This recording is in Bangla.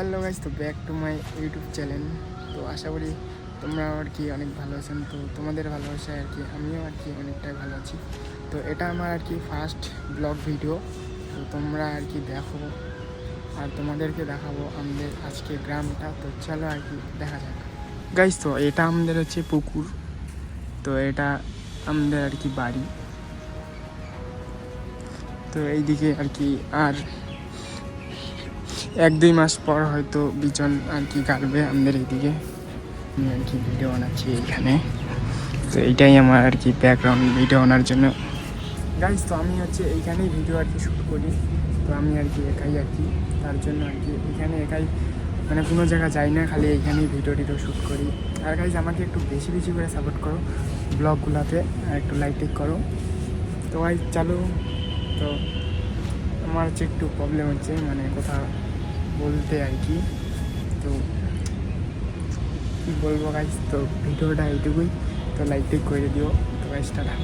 হ্যালো গাইস, তো back to my YouTube channel. তো আশা করি তোমরা আর কি অনেক ভালো আছেন। তো তোমাদের ভালোবাসায় আর কি আমিও আর কি অনেকটাই ভালো আছি। তো এটা আমার আর কি ফার্স্ট ব্লগ ভিডিও। তো তোমরা আর কি দেখো আর তোমাদেরকে দেখাবো আমাদের আজকে গ্রামটা। তো চলো আর কি দেখা যাক গাইস। তো এটা আমাদের হচ্ছে পুকুর, তো এটা আমাদের আর কি বাড়ি। তো এইদিকে আর কি আর 1-2 মাস পর হয়তো বিচন আর কি গাড়বে আমাদের এইদিকে। আমি আর কি ভিডিও বানাচ্ছি এইখানে, তো এইটাই আমার আর কি ব্যাকগ্রাউন্ড ভিডিও বানার জন্য গাইজ। তো আমি হচ্ছে এইখানেই ভিডিও আর কি শ্যুট করি। তো আমি আর কি একাই আর কি, তার জন্য আর কি এখানে একাই মানে কোনো জায়গা যাই না, খালি এইখানেই ভিডিও টিডিও শ্যুট করি। আর গাইজ আমাকে একটু বেশি বেশি করে সাপোর্ট করো ব্লগগুলোতে, আর একটু লাইক টিক করো। তো গাইজ চালু। তো আমার হচ্ছে একটু প্রবলেম হচ্ছে মানে কথা বলতে আর কি। তো কী বলবো গাইজ, তো ভিডিওটা এইটুকুই। তো লাইক টিক করে দিও। তো গাইজ টাটা।